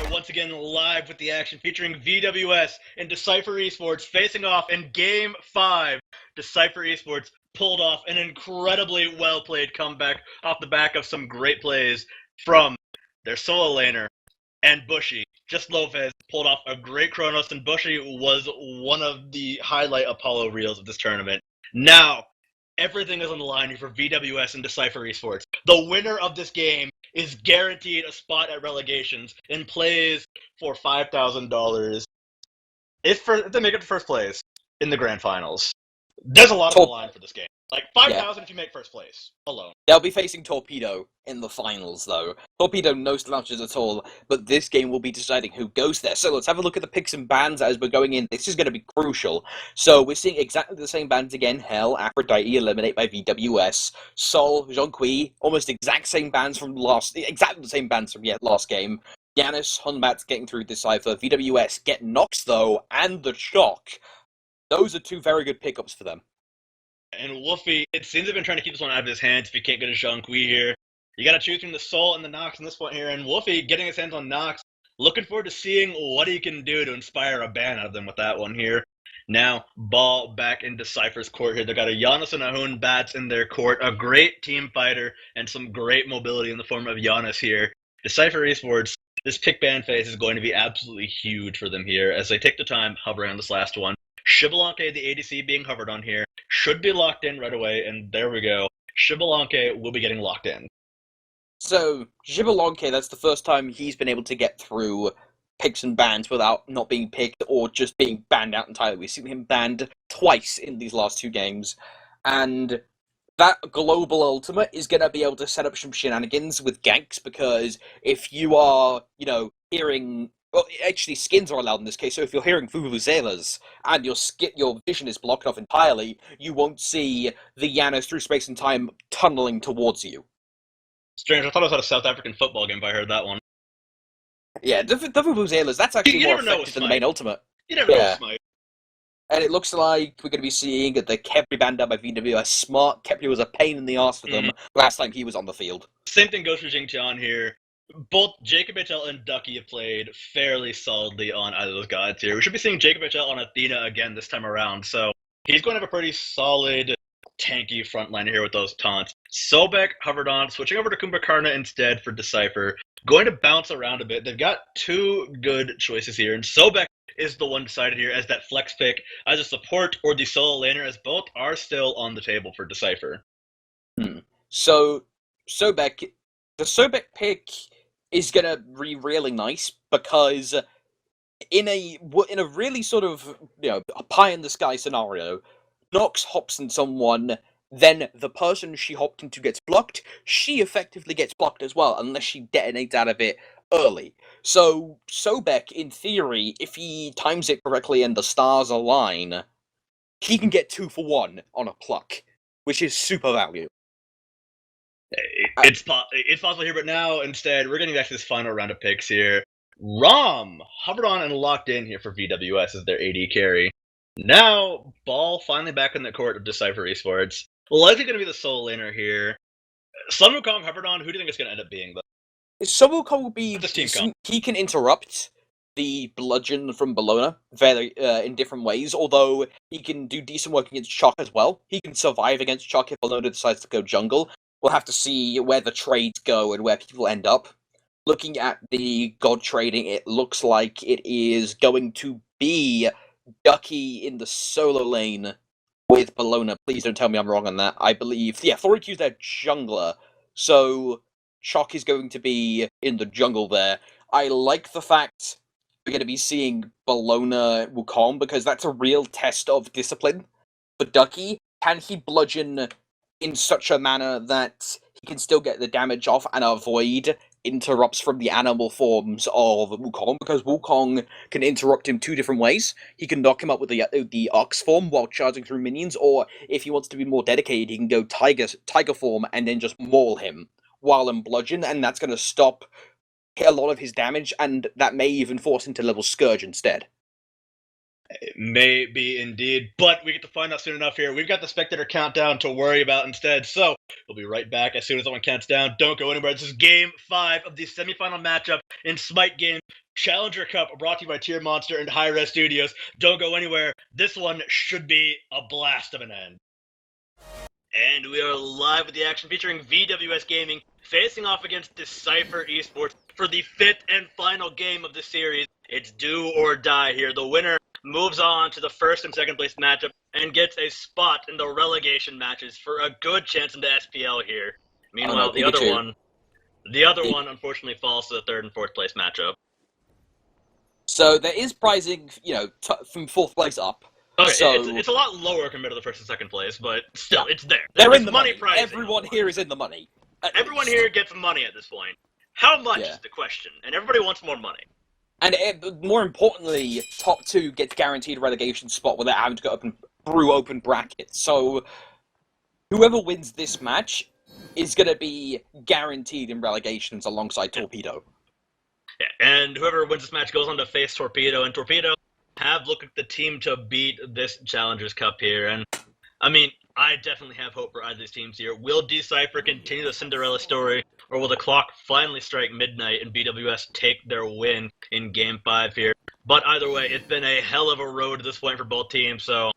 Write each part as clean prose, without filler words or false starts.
are once again live with the action featuring VWS and Dcypher Esports facing off in Game 5. Dcypher Esports pulled off an incredibly well-played comeback off the back of some great plays from their solo laner and Bushy. JustLofes pulled off a great Chronos, and Bushy was one of the highlight Apollo reels of this tournament. Now, everything is on the line here for VWS and Dcypher Esports. The winner of this game is guaranteed a spot at relegations and plays for $5,000 if they make it to first place in the grand finals. There's a lot on the line for this game. Like, 5,000 if you make first place alone. They'll be facing Torpedo in the finals, though. Torpedo no slouches at all, but this game will be deciding who goes there. So let's have a look at the picks and bans as we're going in. This is going to be crucial. So we're seeing exactly the same bans again. Hell, Aphrodite, Eliminate by VWS. Sol, Jonqui, almost exact same bans from exactly the same bans from last game. Janus, Hunbat's getting through Dcypher. VWS get Nox, though, and the Chaac. Those are two very good pickups for them. And Wlfy, it seems they've been trying to keep this one out of his hands if you can't get a Jonqui here. You gotta choose between the Sol and the Nox in this point here, and Wlfy getting his hands on Nox. Looking forward to seeing what he can do to inspire a ban out of them with that one here. Now, ball back into Dcypher's court here. They've got a Janus and a Hunbat in their court, a great team fighter, and some great mobility in the form of Janus here. Dcypher Esports, this pick ban phase is going to be absolutely huge for them here as they take the time hovering on this last one. Xbalanque, the ADC being hovered on here, should be locked in right away, and there we go. Xbalanque will be getting locked in. So, Xbalanque, that's the first time he's been able to get through picks and bans without not being picked or just being banned out entirely. We've seen him banned twice in these last two games, and that global ultimate is going to be able to set up some shenanigans with ganks, because if you are, hearing... Well, actually, skins are allowed in this case, so if you're hearing vuvuzelas and your vision is blocked off entirely, you won't see the Janus through space and time tunneling towards you. Strange, I thought it was at a South African football game if I heard that one. Yeah, the vuvuzelas, that's actually more effective than the main ultimate. You never know Smite. And it looks like we're going to be seeing the Khepri banned out by VWS. Smart. Khepri was a pain in the arse for them last time he was on the field. Same thing goes for Jingtian here. Both JacobHL and Ducky have played fairly solidly on either of those gods here. We should be seeing JacobHL on Athena again this time around, so he's going to have a pretty solid, tanky frontliner here with those taunts. Sobek hovered on, switching over to Kumbhakarna instead for Dcypher. Going to bounce around a bit. They've got two good choices here, and Sobek is the one decided here as that flex pick, as a support or the solo laner, as both are still on the table for Dcypher. So, the Sobek pick is going to be really nice, because in a really sort of, pie-in-the-sky scenario, Nox hops in someone, then the person she hopped into gets blocked, she effectively gets blocked as well, unless she detonates out of it early. So, Sobek, in theory, if he times it correctly and the stars align, he can get 2 for 1 on a pluck, which is super value. It's possible here, but now instead we're getting back to this final round of picks here. Rom hovered on and locked in here for VWS as their AD carry. Now, ball finally back in the court of Dcypher Esports. Likely going to be the solo laner here. Sun Wukong hovered on. Who do you think it's going to end up being, though? Sun Wukong will be decent. He can interrupt the bludgeon from Bellona in different ways, although he can do decent work against Chaac as well. He can survive against Chaac if Bellona decides to go jungle. We'll have to see where the trades go and where people end up. Looking at the god trading, it looks like it is going to be Ducky in the solo lane with Bellona. Please don't tell me I'm wrong on that. I believe, FleuryQ's their jungler, so Chaac is going to be in the jungle there. I like the fact we're going to be seeing Bellona Wukong, because that's a real test of discipline for Ducky. Can he bludgeon in such a manner that he can still get the damage off and avoid interrupts from the animal forms of Wukong? Because Wukong can interrupt him 2 different ways. He can knock him up with the ox form while charging through minions, or if he wants to be more dedicated, he can go tiger form and then just maul him while in bludgeon, and that's going to stop a lot of his damage, and that may even force him to level Scourge instead. It may be indeed, but we get to find out soon enough here. We've got the spectator countdown to worry about instead, so we'll be right back as soon as someone counts down. Don't go anywhere. This is Game 5 of the semifinal matchup in Smite Game Challenger Cup brought to you by Tier Monster and Hi-Res Studios. Don't go anywhere. This one should be a blast of an end. And we are live with the action featuring VWS Gaming facing off against Dcypher Esports for the 5th and final game of the series. It's do or die here. The winner moves on to the first and second place matchup and gets a spot in the relegation matches for a good chance in the SPL here. Meanwhile, the other one unfortunately falls to the third and fourth place matchup. So there is pricing, from fourth place up. Okay, so it's a lot lower compared to the first and second place, but still, it's there. They're in the money. Pricing. Everyone here is in the money. Everyone here gets money at this point. How much is the question? And everybody wants more money. And more importantly, top two gets guaranteed a relegation spot without having to go through open brackets. So whoever wins this match is going to be guaranteed in relegations alongside Torpedo. Yeah, and whoever wins this match goes on to face Torpedo, and Torpedo have looked like the team to beat this Challengers Cup here. And, I mean, I definitely have hope for either of these teams here. Will Dcypher continue the Cinderella story, or will the clock finally strike midnight and BWS take their win in Game 5 here? But either way, it's been a hell of a road to this point for both teams, so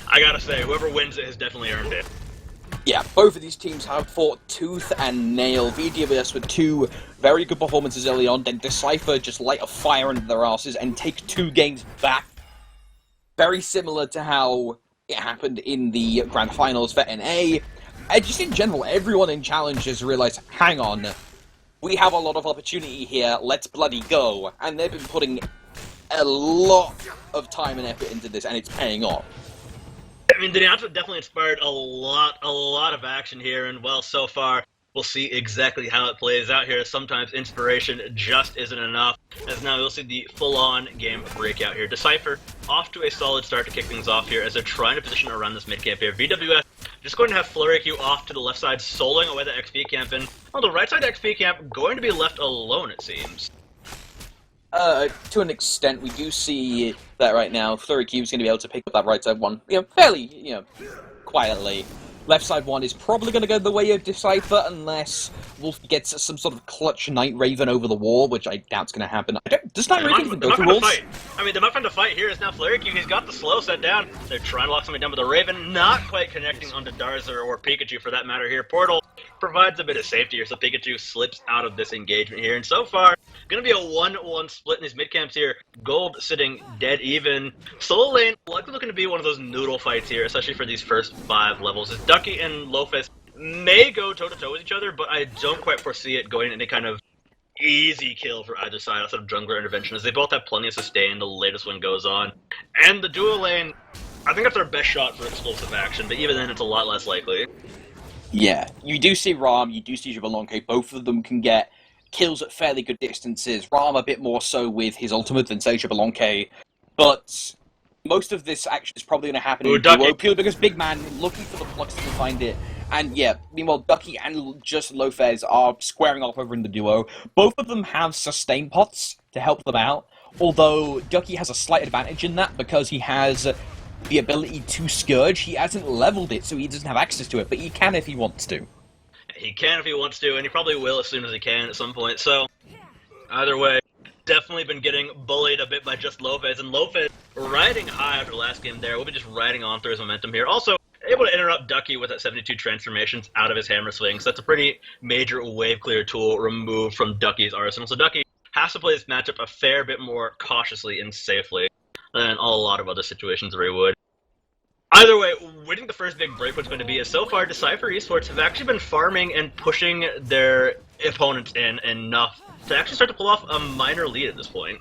I gotta say, whoever wins it has definitely earned it. Yeah, both of these teams have fought tooth and nail. VWS with two very good performances early on, then Dcypher just light a fire under their asses and take 2 games back. Very similar to how it happened in the Grand Finals for NA. And just in general, everyone in Challengers realized, hang on, we have a lot of opportunity here, let's bloody go. And they've been putting a lot of time and effort into this, and it's paying off. I mean, the announcement definitely inspired a lot of action here, and well, so far, we'll see exactly how it plays out here. Sometimes inspiration just isn't enough, as now we'll see the full-on game breakout here. Dcypher off to a solid start to kick things off here as they're trying to position around this mid-camp here. VWS just going to have FleuryQ off to the left side, soloing away the XP camp, and on the right side XP camp, going to be left alone, it seems. To an extent, we do see that right now. FleuryQ is going to be able to pick up that right side one, fairly, quietly. Left side one is probably going to go the way of Dcypher unless Wlfy gets some sort of clutch Night Raven over the wall, which I doubt's going to happen. Does Night Raven even go through walls? I mean, they might find a fight here. It's now FleuryQ. He's got the slow set down. They're trying to lock something down with the Raven, not quite connecting onto Darzer or Pikachu for that matter here. Portal provides a bit of safety here, so Pikachu slips out of this engagement here. And so far, going to be a 1-1 split in these mid-camps here. Gold sitting dead even. Solo lane likely looking to be one of those noodle fights here, especially for these first 5 levels. As Ducky and Wlfy may go toe-to-toe with each other, but I don't quite foresee it going any kind of easy kill for either side outside of jungler intervention, as they both have plenty of sustain. The latest one goes on. And the duo lane, I think that's our best shot for explosive action, but even then it's a lot less likely. Yeah, you do see Rama, you do see Xbalanque. Both of them can get kills at fairly good distances. Rama a bit more so with his ultimate than say Xbalanque, but most of this action is probably going to happen in duo, purely because Big Man looking for the flux to find it. And yeah, meanwhile, Ducky and JustLofes are squaring off over in the duo. Both of them have sustain pots to help them out, although Ducky has a slight advantage in that because he has the ability to Scourge. He hasn't leveled it, so he doesn't have access to it, but he can if he wants to. He can if he wants to, and he probably will as soon as he can at some point. So, either way, definitely been getting bullied a bit by JustLofes, and Wlfy riding high after the last game there. We'll be just riding on through his momentum here. Also, able to interrupt Ducky with that 72 transformations out of his hammer swing, so that's a pretty major wave clear tool removed from Ducky's arsenal. So Ducky has to play this matchup a fair bit more cautiously and safely than a lot of other situations where he would. Either way, winning the first big break what's going to be is so far Dcypher Esports have actually been farming and pushing their opponents in enough to actually start to pull off a minor lead at this point.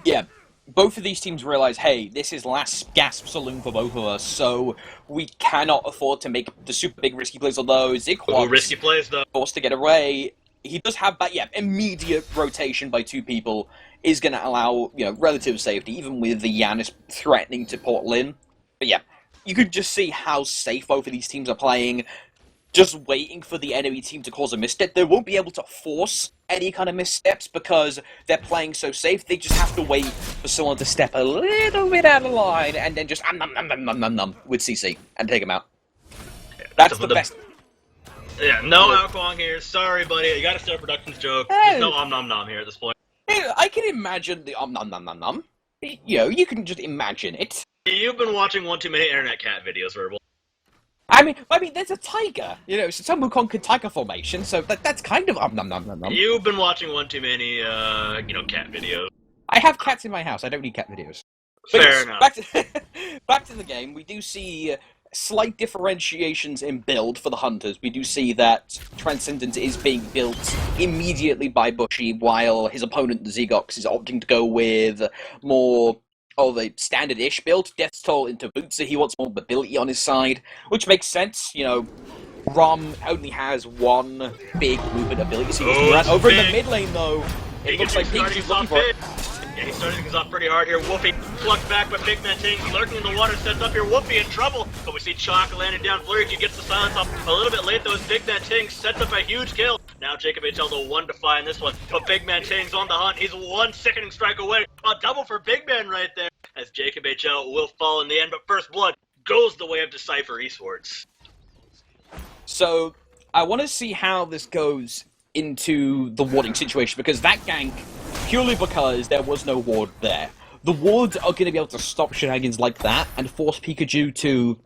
Yeah, both of these teams realize, hey, this is last gasp saloon for both of us, so we cannot afford to make the super big risky plays, although Zigox risky plays though. Forced to get away. He does have that, immediate rotation by 2 people is going to allow, relative safety, even with the Janus threatening to portal in. But yeah, you could just see how safe both of these teams are playing, just waiting for the enemy team to cause a misstep. They won't be able to force any kind of missteps because they're playing so safe. They just have to wait for someone to step a little bit out of line and then just with CC and take him out. That's the best. Yeah, no Wukong here. Sorry, buddy. You gotta steal a productions joke. There's no nom here at this point. I can imagine the nom nom nom nom. You know, you can just imagine it. You've been watching one too many internet cat videos, Verbal. I mean, there's a tiger. You know, so some Wukong could tiger formation, so that's kind of nom nom nom nom. You've been watching one too many, cat videos. I have cats in my house. I don't need cat videos. Fair enough. Back to the game. We do see slight differentiations in build for the hunters. We do see that Transcendence is being built immediately by Bushy, while his opponent, the Zigox, is opting to go with more of a standard-ish build. Death's Toll into boots, so he wants more mobility on his side, which makes sense. You know, Rom only has one big movement ability, so he can run over in the mid lane, though. It looks like Pikachu's looking for it. Yeah, he's starting things off pretty hard here. Wlfy plucked back by BigManTingz, lurking in the water, sets up here. Wlfy in trouble, but we see Chaac landing down. FleuryQ gets the silence off a little bit late, though, as BigManTingz sets up a huge kill. Now JacobHL the one to find this one, but BigManTingz on the hunt. He's one sickening strike away. A double for Big Man right there, as JacobHL will fall in the end, but first blood goes the way of Dcypher Esports. So, I want to see how this goes into the warding situation, because that gank, purely because there was no ward there. The wards are going to be able to stop shenanigans like that and force Pikachu to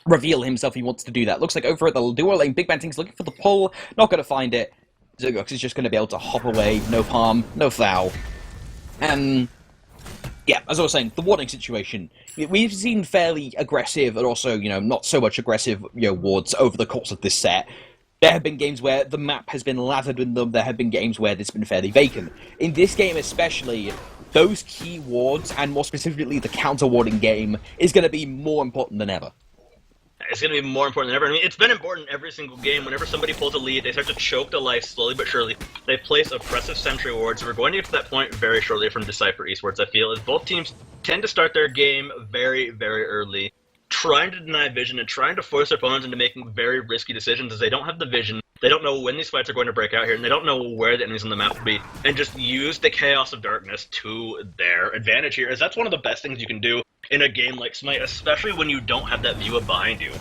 reveal himself if he wants to do that. Looks like over at the dual lane, BigManTingz looking for the pull, not going to find it. Zigox is just going to be able to hop away, no harm, no foul. And yeah, as I was saying, the warding situation, we've seen fairly aggressive and also, you know, not so much aggressive, you know, wards over the course of this set. There have been games where the map has been lathered with them, there have been games where it's been fairly vacant. In this game especially, those key wards, and more specifically the counter-warding game, is going to be more important than ever. It's going to be more important than ever. I mean, it's been important every single game. Whenever somebody pulls a lead, they start to choke to life slowly but surely. They place oppressive sentry wards. We're going to get to that point very shortly from Dcypher Esports, I feel, as both teams tend to start their game very, very early, trying to deny vision and trying to force their opponents into making very risky decisions, as they don't have the vision. They don't know when these fights are going to break out here, and they don't know where the enemies on the map will be, and just use the chaos of darkness to their advantage here, as that's one of the best things you can do in a game like Smite, especially when you don't have that view of behind you.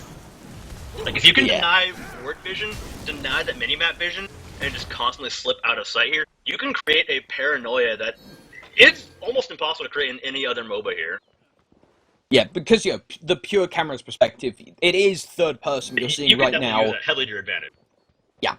Like, if you can deny ward vision, deny that minimap vision, and just constantly slip out of sight here, you can create a paranoia that it's almost impossible to create in any other MOBA here. Yeah, because, you know, the pure camera's perspective, it is third person you're seeing right now. Use that heavily to your advantage. Yeah.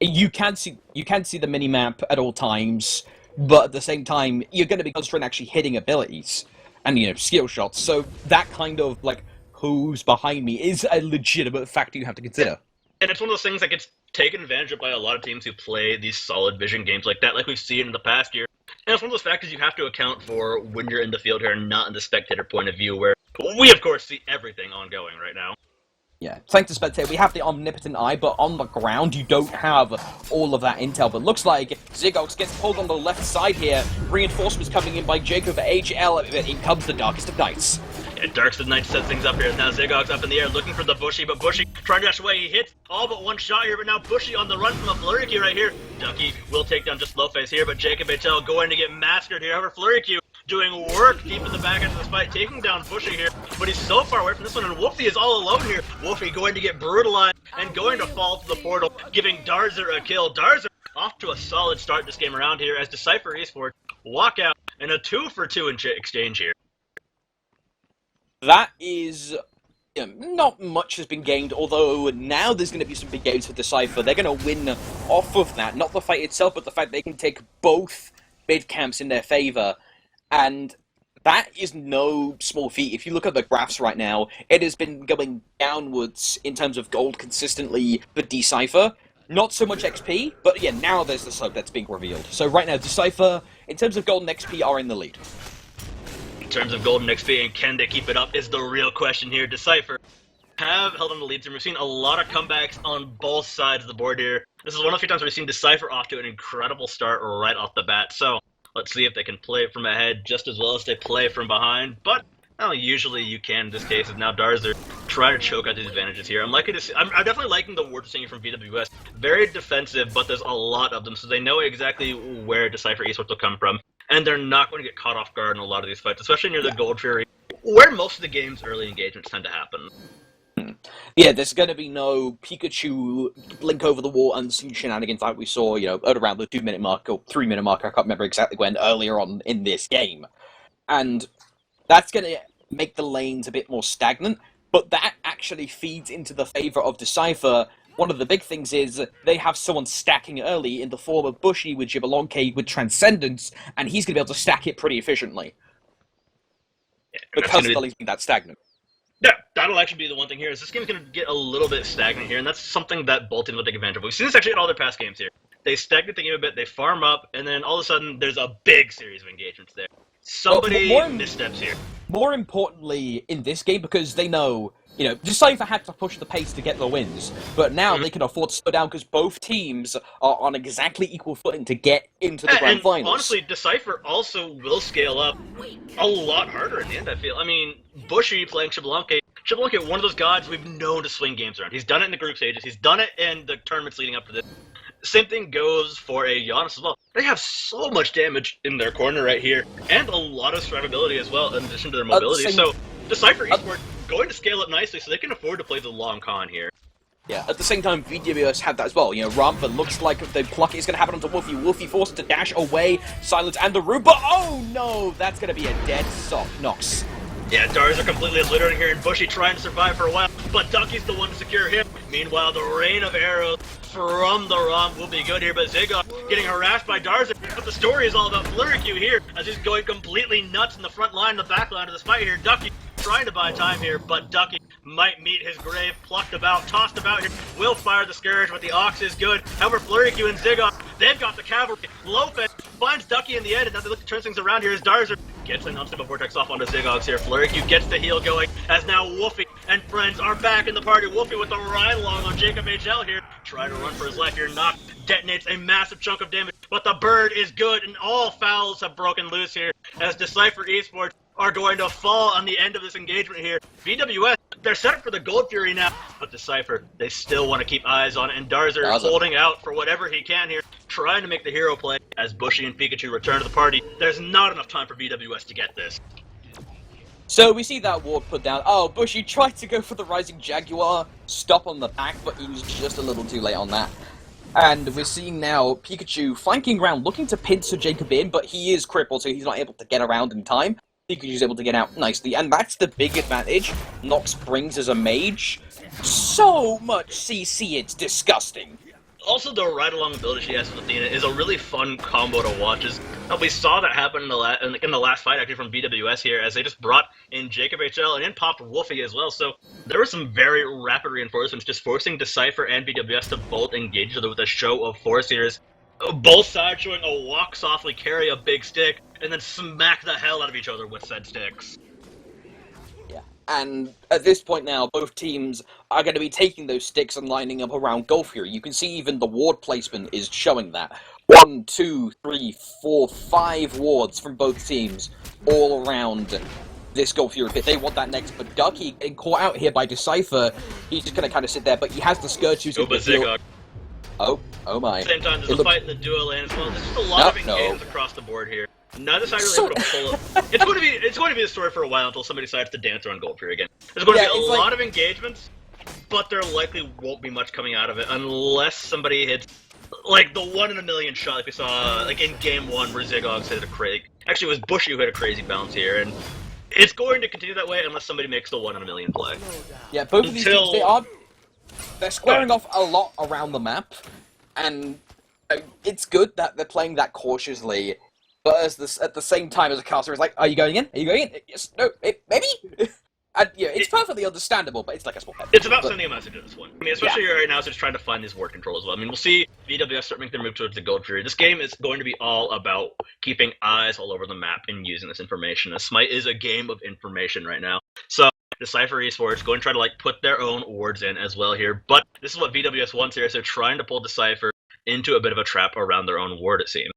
You can see the minimap at all times, but at the same time, you're going to be concentrating actually hitting abilities and, you know, skill shots. So that kind of, like, who's behind me is a legitimate factor you have to consider. And it's one of those things that gets taken advantage of by a lot of teams who play these solid vision games like that, like we've seen in the past year. And it's one of those factors you have to account for when you're in the field here, and not in the spectator point of view, where we, of course, see everything ongoing right now. Yeah, thanks to spectator, we have the omnipotent eye, but on the ground, you don't have all of that intel. But looks like Zigox gets pulled on the left side here. Reinforcements coming in by JacobHL. In comes the Darkest of Nights. Yeah, Darkest of Nights sets things up here. Now Zigox up in the air looking for the Bushy, but Bushy trying to dash away. He hits all but one shot here, but now Bushy on the run from a FleuryQ right here. Ducky will take down JustLofes here, but JacobHL going to get massacred here. However, FleuryQ doing work deep in the back end of this fight, taking down Bushy here, but he's so far away from this one, and Wlfy is all alone here. Wlfy going to get brutalized and going to fall to the portal, giving Darzer a kill. Darzer off to a solid start this game around here, as Dcypher Esports walk out in a 2-for-2 exchange here. That is... You know, not much has been gained, although now there's going to be some big games for Dcypher. They're going to win off of that, not the fight itself, but the fact they can take both mid camps in their favor. And that is no small feat. If you look at the graphs right now, it has been going downwards in terms of gold consistently for Dcypher. Not so much XP, but yeah, now there's the slope that's being revealed. So right now, Dcypher, in terms of gold and XP, are in the lead. In terms of gold and XP, and can they keep it up, is the real question here. Dcypher have held on the leads, and we've seen a lot of comebacks on both sides of the board here. This is one of the few times we've seen Dcypher off to an incredible start right off the bat. So let's see if they can play it from ahead just as well as they play from behind. But well, usually you can in this case. Is now Darzer trying to choke out these advantages here. I'm definitely liking the word seeing from VWS. Very defensive, but there's a lot of them, so they know exactly where Dcypher Esports will come from, and they're not going to get caught off guard in a lot of these fights, especially near the Gold Fury, where most of the game's early engagements tend to happen. Yeah, there's going to be no Pikachu blink over the wall unseen shenanigans like we saw, at around the 2-minute mark or 3-minute mark. I can't remember exactly when earlier on in this game, and that's going to make the lanes a bit more stagnant. But that actually feeds into the favor of Dcypher. One of the big things is they have someone stacking early in the form of Bushy with Xbalanque with Transcendence, and he's going to be able to stack it pretty efficiently because of the lanes being that stagnant. Yeah, that'll actually be the one thing here, is this game's going to get a little bit stagnant here, and that's something that both teams will take advantage of. We've seen this actually in all their past games here. They stagnate the game a bit, they farm up, and then all of a sudden, there's a big series of engagements there. Somebody missteps here. More importantly, in this game, because they know, Dcypher had to push the pace to get the wins, but now they can afford to slow down because both teams are on exactly equal footing to get into the grand finals. Honestly, Dcypher also will scale up a lot harder in the end, I feel. I mean, Bushy playing Xbalanque, one of those gods we've known to swing games around. He's done it in the group stages, he's done it in the tournaments leading up to this. Same thing goes for a Janus as well. They have so much damage in their corner right here, and a lot of survivability as well, in addition to their mobility. So, Dcypher Esports going to scale up nicely, so they can afford to play the long con here. Yeah, at the same time, VWS had that as well. Rama looks like the pluck is going to happen onto Wlfy. Wlfy forced to dash away, silence, and the root, but oh no, that's going to be a dead Nox. Yeah, Darzer completely obliterating here, and Bushy trying to survive for a while, but Ducky's the one to secure him. Meanwhile, the rain of arrows from the Rom will be good here, but Zigox getting harassed by Darzer. But the story is all about FleuryQ here, as he's going completely nuts in the front line, the back line of this fight here. Ducky trying to buy time here, but Ducky might meet his grave, plucked about, tossed about here. Will fire the Scourge, but the Ox is good. However, FleuryQ and Zigox, they've got the cavalry. Wlfy finds Ducky in the end, and now they look to turn things around here as Darzer gets an unstable vortex off onto Zigox here. FleuryQ gets the heal going, as now Wlfy and friends are back in the party. Wlfy with the ride-along on JacobHL here, trying to run for his life here. Knock detonates a massive chunk of damage, but the bird is good, and all fouls have broken loose here, as Dcypher Esports are going to fall on the end of this engagement here. VWS, they're set up for the Gold Fury now, but Dcypher, they still want to keep eyes on it, and Darzer holding out for whatever he can here, trying to make the hero play as Bushy and Pikachu return to the party. There's not enough time for VWS to get this. So we see that ward put down. Oh, Bushy tried to go for the Rising Jaguar, stop on the back, but he was just a little too late on that. And we're seeing now Pikachu flanking around, looking to pincer Jacob in, but he is crippled, so he's not able to get around in time. Pikachu's able to get out nicely, and that's the big advantage Nox brings as a mage. So much CC, it's disgusting. Also, the ride-along ability she has with Athena is a really fun combo to watch. We saw that happen in the last fight, actually, from BWS here, as they just brought in JacobHL and then popped Wlfy as well. So there were some very rapid reinforcements, just forcing Dcypher and BWS to both engage each other with a show of force here. Both sides showing a walk softly, carry a big stick, and then smack the hell out of each other with said sticks. Yeah, and at this point now, both teams are going to be taking those sticks and lining up around Wlfy. You can see even the ward placement is showing that. 1, 2, 3, 4, 5 wards from both teams all around this Wlfy pit. They want that next, but Ducky getting caught out here by Dcypher. He's just going to kind of sit there, but he has the Scourge who's going to heal. Oh my. At the same time, there's a fight in the duo lane as well. There's just a lot of engagements across the board here. Neither side really able to pull up. It's going to be the story for a while until somebody decides to dance around Wlfy again. There's going to be a lot of engagements, but there likely won't be much coming out of it unless somebody hits like the 1 in a million shot like we saw like in game 1 where Zigox hit a crazy. Actually, it was Bushy who hit a crazy bounce here, and it's going to continue that way unless somebody makes the 1 in a million play. Yeah, both of these teams, they're squaring off a lot around the map, and it's good that they're playing that cautiously. But at the same time, as a caster, it's like, are you going in? Are you going in? Yes, no, maybe? And yeah, it's perfectly understandable, but it's like a small pet. It's about sending a message at this point. I mean, especially right now, so just trying to find this ward control as well. I mean, we'll see VWS start making their move towards the Gold Fury. This game is going to be all about keeping eyes all over the map and using this information. Smite is a game of information right now. So Dcypher Esports going to try to like put their own wards in as well here. But this is what VWS wants here, so they're trying to pull Dcypher into a bit of a trap around their own ward, it seems.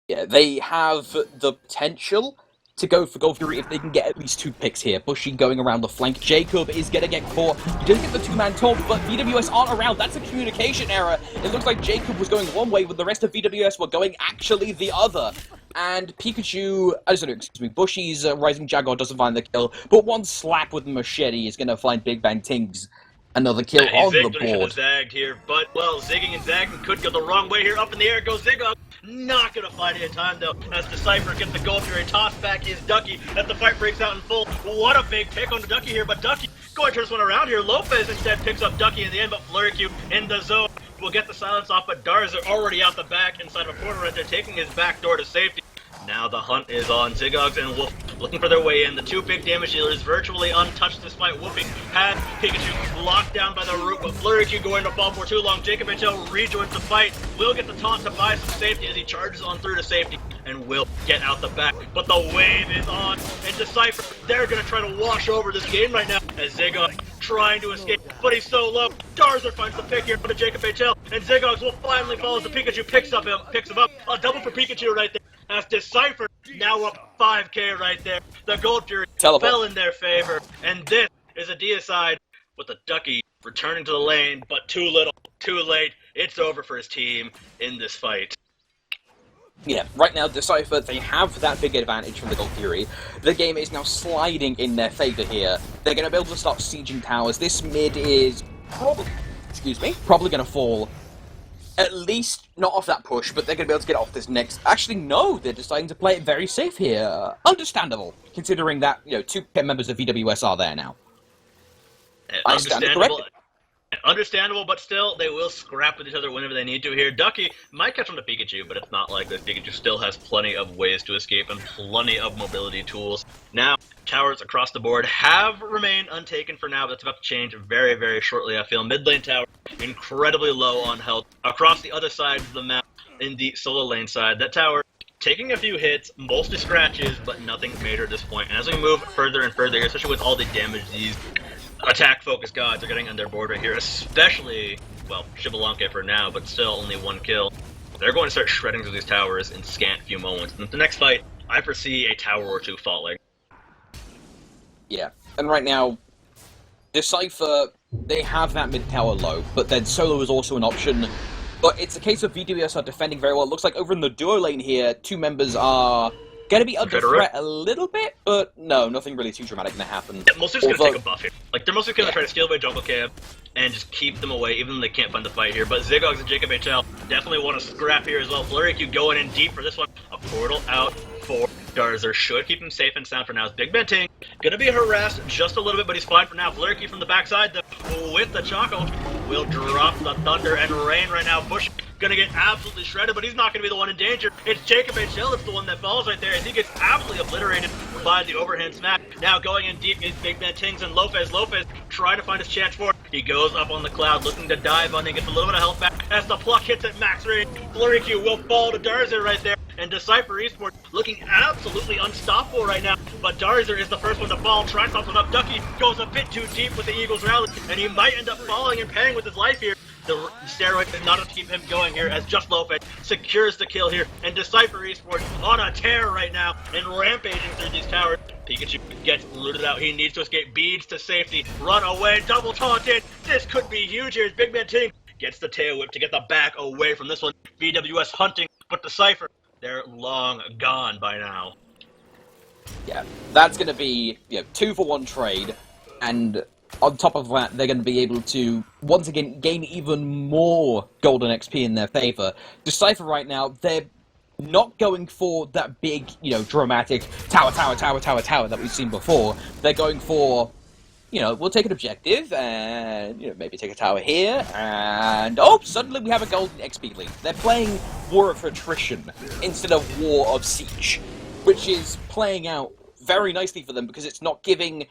Yeah, they have the potential to go for Wlfy if they can get at least 2 picks here. Bushyyy going around the flank. Jacob is going to get caught. He doesn't get the 2-man top, but VWS aren't around. That's a communication error. It looks like Jacob was going one way, but the rest of VWS were going actually the other. And Bushyy's Rising Jaguar doesn't find the kill, but one slap with the machete is going to find BigManTingz another kill on the board. Zagged here, but, well, zigging and zagging could go the wrong way here. Up in the air goes Zigox. Not going to find it in time, though, as Dcypher gets the Wlfy. Toss back is Ducky as the fight breaks out in full. What a big pick on the Ducky here, but Ducky going to turn this one around here. Lopez instead picks up Ducky in the end, but FleuryQ in the zone will get the silence off, but Darzer already out the back inside of a corner right there, taking his back door to safety. Now the hunt is on Zigox and Wlfy looking for their way in. The 2 big damage dealers virtually untouched despite Wlfy had Pikachu locked down by the root, but FleuryQ going to fall for too long. JacobHL rejoins the fight, will get the taunt to buy some safety as he charges on through to safety and will get out the back. But the wave is on, and Dcypher, they're going to try to wash over this game right now as Zigox trying to escape, but he's so low. Darzer finds the pick here for the JacobHL, and Zigox will finally fall as the Pikachu picks him up. A double for Pikachu right there. As Dcypher now up 5k right there. The Wlfy fell in their favor, and this is a deicide with the Ducky returning to the lane, but too little, too late. It's over for his team in this fight. Yeah, right now, Dcypher, they have that big advantage from the Wlfy. The game is now sliding in their favor here. They're going to be able to start sieging towers. This mid is probably going to fall. At least not off that push, but they're going to be able to get off this next. Actually, no, they're deciding to play it very safe here. Understandable, considering that 2 members of VWS are there now. Understandable, but still, they will scrap with each other whenever they need to here. Ducky might catch on to Pikachu, but it's not like this. Pikachu still has plenty of ways to escape and plenty of mobility tools. Now, towers across the board have remained untaken for now, but that's about to change very, very shortly, I feel. Mid lane tower, incredibly low on health. Across the other side of the map, in the solo lane side, that tower taking a few hits, mostly scratches, but nothing major at this point. And as we move further and further here, especially with all the damage these attack-focused gods are getting on their board right here, especially, well, Xbalanque for now, but still only 1 kill. They're going to start shredding through these towers in scant few moments. And the next fight, I foresee a tower or 2 falling. Yeah, and right now, Dcypher, they have that mid-tower low, but then solo is also an option. But it's a case of VWS are defending very well. It looks like over in the duo lane here, 2 members are going to be under threat a little bit, but no, nothing really too dramatic going to happen. Yeah, mostly just going to take a buff here. Like, they're mostly going to try to steal away jungle camp and just keep them away, even though they can't find the fight here. But Zigox and JacobHL definitely want to scrap here as well. FleuryQ going in deep for this one. A portal out for Darzer should keep him safe and sound for now. BigManTingz gonna be harassed just a little bit, but he's fine for now. FleuryQ from the backside, with the Chaac will drop the thunder and rain right now. Bush gonna get absolutely shredded, but he's not gonna be the one in danger. It's JacobHL that's the one that falls right there as he gets absolutely obliterated by the overhand smack. Now going in deep is BigManTingz and Lopez. Lopez trying to find his chance for it. He goes up on the cloud looking to dive on and gets a little bit of health back as the pluck hits at max range. FleuryQ will fall to Darzer right there. And Dcypher Esports looking absolutely unstoppable right now. But Darzer is the first one to fall, tries something up. Ducky goes a bit too deep with the Eagles rally, and he might end up falling and paying with his life here. The steroid is not enough to keep him going here as JustLofes secures the kill here. And Dcypher Esports on a tear right now and rampaging through these towers. Pikachu gets looted out. He needs to escape. Beads to safety. Run away. Double taunted. This could be huge here as BigManTingz gets the tail whip to get the back away from this one. VWS hunting, but Dcypher, they're long gone by now. Yeah, that's going to be 2-for-1 trade, and on top of that, they're going to be able to, once again, gain even more golden XP in their favor. Dcypher right now, they're not going for that big, dramatic tower that we've seen before. They're going for, we'll take an objective, and, maybe take a tower here, and, oh, suddenly we have a golden XP lead. They're playing War of Attrition instead of War of Siege, which is playing out very nicely for them because it's not giving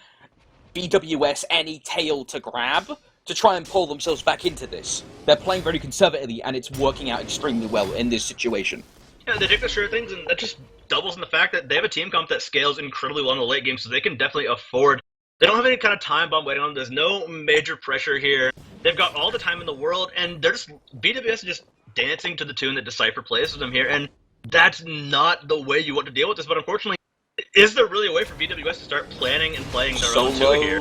BWS any tail to grab to try and pull themselves back into this. They're playing very conservatively, and it's working out extremely well in this situation. Yeah, they take the sure things, and that just doubles in the fact that they have a team comp that scales incredibly well in the late game, so they can definitely afford. They don't have any kind of time bomb waiting on them. There's no major pressure here. They've got all the time in the world, and they're just BWS is just dancing to the tune that Dcypher plays with them here, and that's not the way you want to deal with this. But unfortunately, Is there really a way for VWS to start planning and playing their own two here?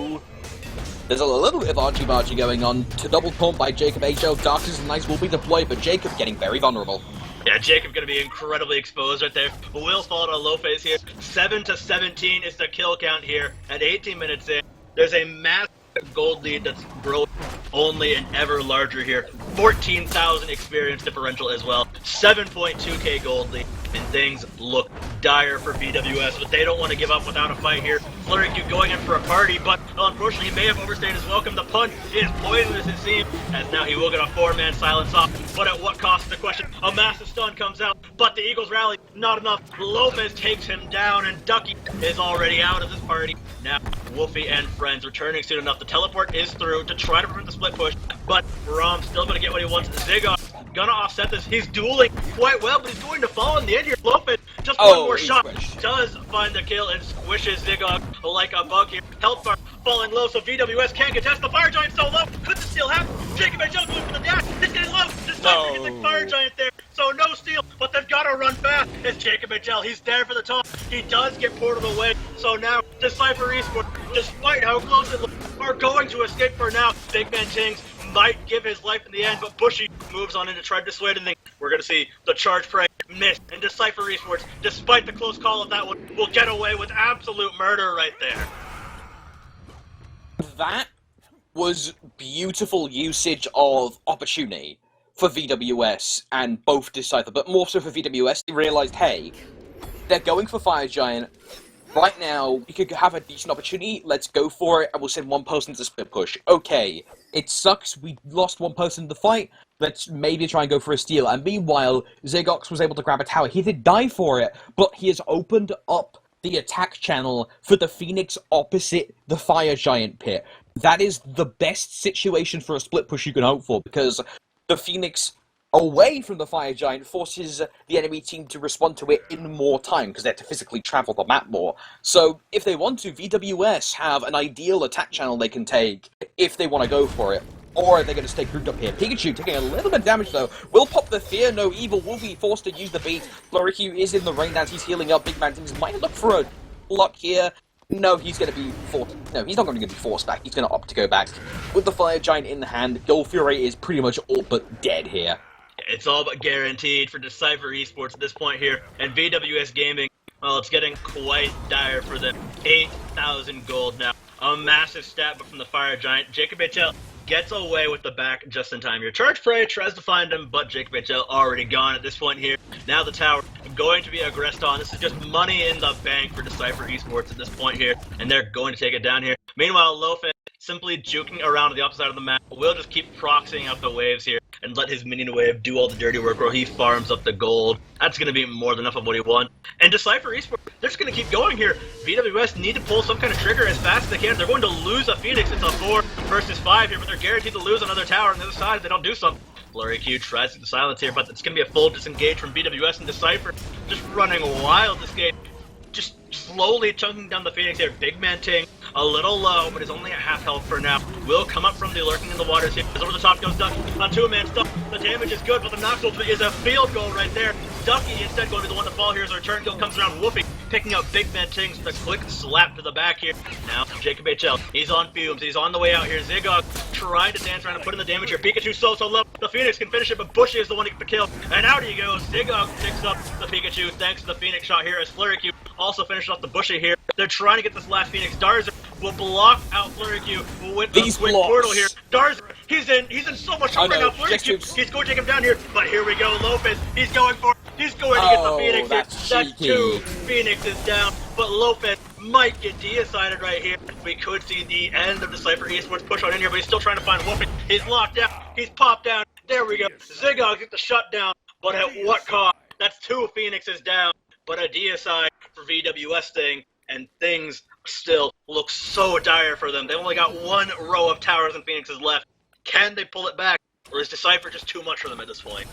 There's a little bit of argy-bargy going on. To double pump by JacobHL. Darzer and Nice will be deployed, but Jacob getting very vulnerable. Yeah, Jacob gonna be incredibly exposed right there. Will fall on Wlfy here. 7-17 is the kill count here at 18 minutes in. There's a massive gold lead that's growing only and ever larger here. 14,000 experience differential as well. 7.2k gold lead. And things look dire for VWS, but they don't want to give up without a fight here. FleuryQ going in for a party, but unfortunately he may have overstayed his welcome. The punch is poisonous, it seems, as now he will get a 4-man silence off. But at what cost is the question? A massive stun comes out, but the Eagles rally, not enough. Wlfy takes him down, and Ducky is already out of this party. Now, Wlfy and friends returning soon enough. The teleport is through to try to prevent the split push, but Ram's still going to get what he wants. Zigox gonna offset this. He's dueling quite well, but he's going to fall in the end here. Wlfy, just one more shot, does find the kill and squishes Zigox like a bug here. Health bar falling low, so VWS can't contest. The Fire Giant so low. Could this steal happen? JacobHL going for the dash. It's getting low. Dcypher gets the Fire Giant there, so no steal, but they've got to run fast. It's JacobHL. He's there for the top. He does get ported away, so now Dcypher Esports, despite how close it looks, are going to escape for now. BigManTingz might give his life in the end, but Bushyyy moves on in to try to dissuade anything. We're going to see the charge prey miss, and Dcypher Esports, despite the close call of that one, will get away with absolute murder right there. That was beautiful usage of opportunity for VWS and both Dcypher, but more so for VWS. They realized, hey, they're going for Fire Giant. Right now, we could have a decent opportunity, let's go for it, and we'll send one person to split push. Okay, it sucks, we lost one person in the fight, let's maybe try and go for a steal. And meanwhile, Zigox was able to grab a tower. He did die for it, but he has opened up the attack channel for the Phoenix opposite the Fire Giant pit. That is the best situation for a split push you can hope for, because the Phoenix away from the Fire Giant forces the enemy team to respond to it in more time, because they have to physically travel the map more. So, if they want to, VWS have an ideal attack channel they can take if they want to go for it. Or are they going to stay grouped up here? Pikachu taking a little bit of damage though. Will pop the Fear, no evil, will be forced to use the beat. FleuryQ is in the rain as he's healing up. BigManTingz might look for a block here. No, he's going to be forced. No, he's not going to be forced back. He's going to opt to go back. With the Fire Giant in the hand, Wlfy is pretty much all but dead here. It's all but guaranteed for Dcypher Esports at this point here, and VWS Gaming, well, it's getting quite dire for them. 8,000 gold now. A massive stat, but from the Fire Giant. JacobHL gets away with the back just in time here. Charge Prey tries to find him, but JacobHL already gone at this point here. Now the tower going to be aggressed on. This is just money in the bank for Dcypher Esports at this point here, and they're going to take it down here. Meanwhile, Wlfy simply juking around to the opposite side of the map. Will just keep proxying out the waves here and let his minion wave do all the dirty work while he farms up the gold. That's going to be more than enough of what he wants. And Dcypher Esports, they're just going to keep going here. VWS need to pull some kind of trigger as fast as they can. They're going to lose a Phoenix. It's a 4 versus 5 here, but they're guaranteed to lose another tower on the other side if they don't do something. FleuryQ tries to get the silence here, but it's going to be a full disengage from VWS, and Dcypher just running wild this game. Just slowly chunking down the Phoenix here. BigManTingz a little low, but is only at half health for now. Will come up from the lurking in the waters here. As over the top goes Ducky on 2-man stuff. The damage is good, but the knockable is a field goal right there. Ducky instead going to be the one to fall here as a return kill comes around. Wlfy picking up BigManTingz with a quick slap to the back here. Now JacobHL, he's on fumes. He's on the way out here. Zigox trying to dance around and put in the damage here. Pikachu so low. The Phoenix can finish it, but Bushyyy is the one to get the kill. And out he goes. Zigox picks up the Pikachu thanks to the Phoenix shot here as FleuryQ also finished off the Bushyyy here. They're trying to get this last Phoenix. Darzer will block out FleuryQ with the quick portal here. Darzer, he's in so much trouble right now. FleuryQ, he's going to take him down here, but here we go. Wlfy, he's going for it. He's going to get the Phoenix here. That's 2 Phoenixes down, but Wlfy might get decided right here. We could see the end of the Dcypher Esports push on in here, but he's still trying to find Wlfy. He's locked down. He's popped down. There we go. Zigox gets the shutdown, but at what cost? That's 2 Phoenixes down, but a deicide for VWS thing, and things still look so dire for them. They only got 1 row of towers and Phoenixes left. Can they pull it back, or is Dcypher just too much for them at this point?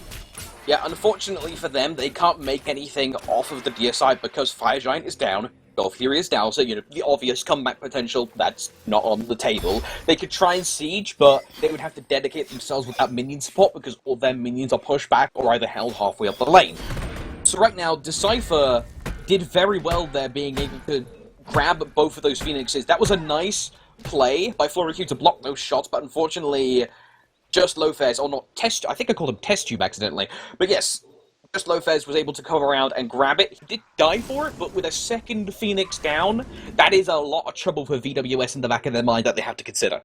Yeah, unfortunately for them, they can't make anything off of the deicide because Fire Giant is down, Wlfy is down, so, you know, the obvious comeback potential, that's not on the table. They could try and siege, but they would have to dedicate themselves without minion support because all their minions are pushed back or either held halfway up the lane. So right now, Dcypher did very well there, being able to grab both of those Phoenixes. That was a nice play by FleuryQ to block those shots, but unfortunately, JustLofes, or not Test, I think I called him Test Tube accidentally, but yes, JustLofes was able to come around and grab it. He did die for it, but with a second Phoenix down, that is a lot of trouble for VWS in the back of their mind that they have to consider.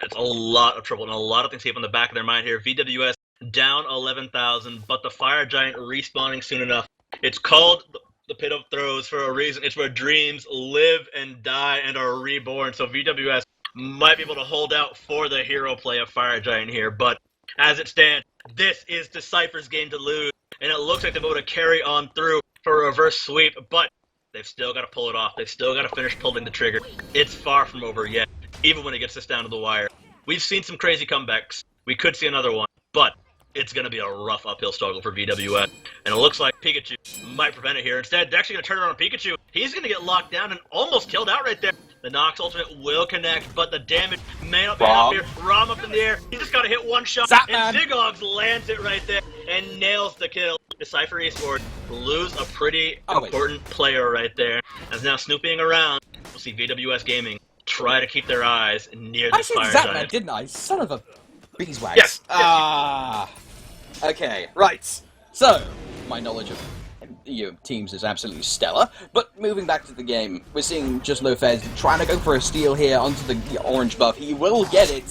It's a lot of trouble, and a lot of things keep on the back of their mind here. VWS down 11,000, but the Fire Giant respawning soon enough. It's called the Pit of Throws for a reason. It's where dreams live and die and are reborn, so VWS might be able to hold out for the hero play of Fire Giant here, but as it stands, this is Dcypher's game to lose, and it looks like they're able to carry on through for a reverse sweep, but they've still got to pull it off. They've still got to finish pulling the trigger. It's far from over yet, even when it gets this down to the wire. We've seen some crazy comebacks. We could see another one, but it's going to be a rough uphill struggle for VWS, and it looks like Pikachu might prevent it here. Instead, they're actually going to turn it on Pikachu. He's going to get locked down and almost killed out right there. The Nox ultimate will connect, but the damage may not be enough here. Rama up in the air. He just got to hit one shot, and Zigox lands it right there and nails the kill. Dcypher Esports lose a pretty important player right there. As now snooping around, we'll see VWS Gaming try to keep their eyes near the Fire Giant. I said Zapman, didn't I? Son of a beeswax. Yes. Okay, right. So, my knowledge of teams is absolutely stellar, but moving back to the game, we're seeing JustLofes trying to go for a steal here onto the orange buff. He will get it,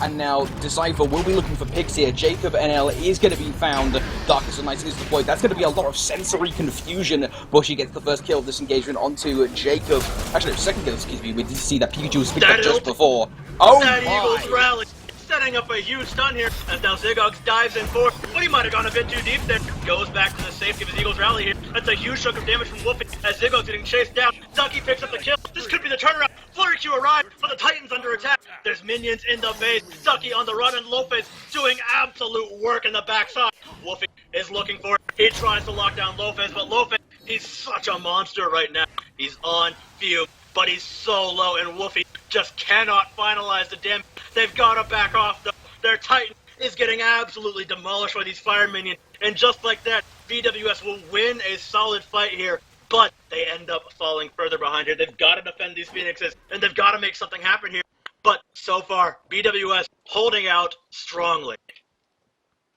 and now Dcypher will be looking for picks here. JacobHL is going to be found. Darkest of Night is deployed. That's going to be a lot of sensory confusion. Bushyyy gets the first kill of this engagement onto Jacob. Actually, second kill, excuse me. We did see that Pikachu was picked up just before. Oh that my! Eagles rally, setting up a huge stun here as now Zigox dives in for, but he might have gone a bit too deep there. Goes back to the safety of his Eagles rally here. That's a huge chunk of damage from Wlfy as Zigox getting chased down. Ducky picks up the kill. This could be the turnaround. FleuryQ arrived, but the Titan's under attack. There's minions in the base. Ducky on the run, and Lopez doing absolute work in the backside. Wlfy is looking for it. He tries to lock down Lopez, but Lopez, he's such a monster right now. He's on fume, but he's so low, and Wlfy just cannot finalize the damage. They've got to back off, though. Their Titan is getting absolutely demolished by these fire minions, and just like that, VWS will win a solid fight here, but they end up falling further behind here. They've got to defend these Phoenixes, and they've got to make something happen here, but so far, VWS holding out strongly.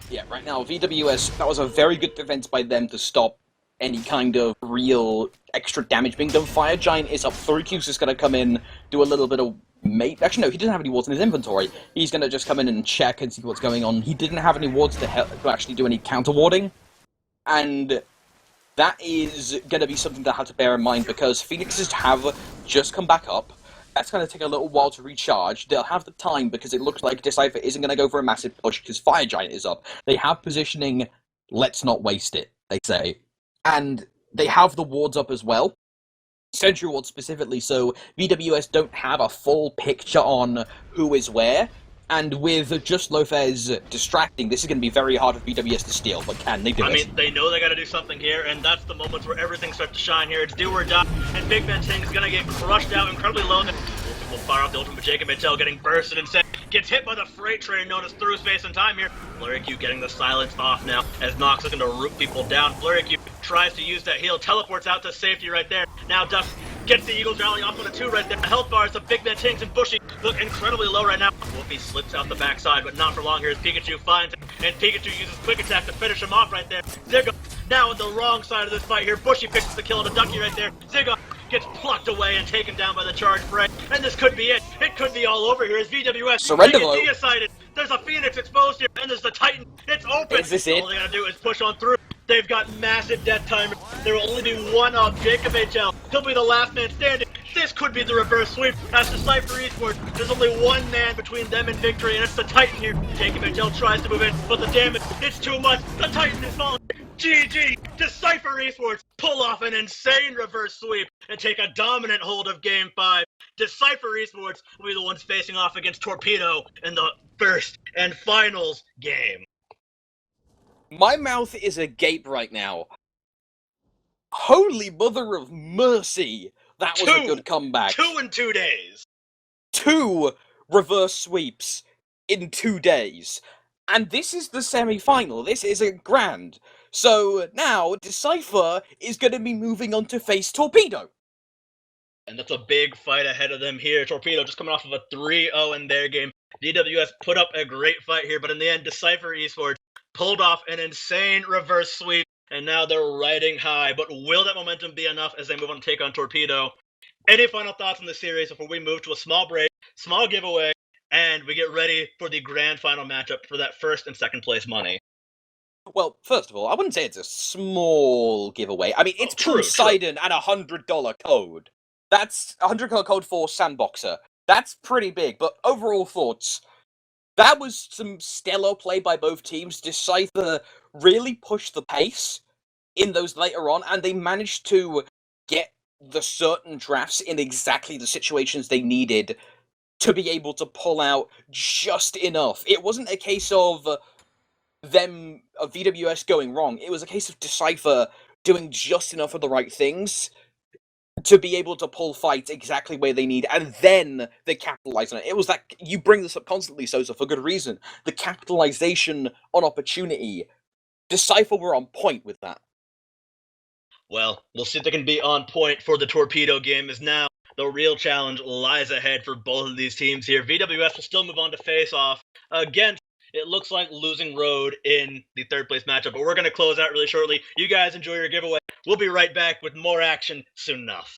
Yeah, right now, VWS, that was a very good defense by them to stop any kind of real extra damage being done. Fire Giant is up. FleuryQ's just going to come in, do a little bit of actually, no, he doesn't have any wards in his inventory. He's going to just come in and check and see what's going on. He didn't have any wards to actually do any counter-warding. And that is going to be something to have to bear in mind, because Phoenixes have just come back up. That's going to take a little while to recharge. They'll have the time, because it looks like Dcypher isn't going to go for a massive push, because Fire Giant is up. They have positioning, let's not waste it, they say. And they have the wards up as well. Sentry wards specifically, so VWS don't have a full picture on who is where. And with JustLofes distracting, this is going to be very hard for VWS to steal, but can they do it? I mean, they know they got to do something here, and that's the moments where everything starts to shine here. It's do or die, and BigManTingz is going to get crushed out incredibly low. Will fire off the ultimate, but JacobHL getting bursted instead. Gets hit by the freight train known as through space and time here. FleuryQ getting the silence off now as Nox looking to root people down. FleuryQ tries to use that heal, teleports out to safety right there. Now Duck gets the Eagles rally off on a 2 right there. The health bars of BigManTingz and Bushyyy look incredibly low right now. Wlfy slips out the backside, but not for long here as Pikachu finds him, and Pikachu uses quick attack to finish him off right there. Zigox now on the wrong side of this fight here. Bushyyy picks up the kill on a Ducky right there. Zigox gets plucked away and taken down by the charge fray, and this could be it. It could be all over here as VWS surrender get decided. There's a Phoenix exposed here, and there's the Titan. It's open. Is this it? All they gotta do is push on through. They've got massive death timer. There will only be one of JacobHL. He'll be the last man standing. This could be the reverse sweep. As Dcypher Esports, there's only one man between them and victory, and it's the Titan here. JacobHL tries to move in, but the damage, it's too much. The Titan is falling. GG! Dcypher Esports pull off an insane reverse sweep and take a dominant hold of Game 5. Dcypher Esports will be the ones facing off against Torpedo in the first and finals game. My mouth is agape right now. Holy mother of mercy! That was a good comeback. 2 in 2 days. 2 reverse sweeps in 2 days. And this is the semi-final. This is a grand. So now Dcypher is going to be moving on to face Torpedo. And that's a big fight ahead of them here. Torpedo just coming off of a 3-0 in their game. VWS put up a great fight here, but in the end, Dcypher Esports pulled off an insane reverse sweep, and now they're riding high. But will that momentum be enough as they move on to take on Torpedo? Any final thoughts on the series before we move to a small break, small giveaway, and we get ready for the grand final matchup for that first and second place money? Well, first of all, I wouldn't say it's a small giveaway. I mean, it's Poseidon and $100 code. That's a $100 code for Sandboxer. That's pretty big, but overall thoughts. That was some stellar play by both teams. Dcypher really pushed the pace in those later on, and they managed to get the certain drafts in exactly the situations they needed to be able to pull out just enough. It wasn't a case of VWS going wrong. It was a case of Dcypher doing just enough of the right things to be able to pull fights exactly where they need, and then they capitalize on it. It was that, you bring this up constantly, Sosa, for good reason. The capitalization on opportunity. Dcypher were on point with that. Well, we'll see if they can be on point for the Torpedo game, as now the real challenge lies ahead for both of these teams here. VWS will still move on to face off against, it looks like, Losing Road in the third place matchup, but we're going to close out really shortly. You guys enjoy your giveaway. We'll be right back with more action soon enough.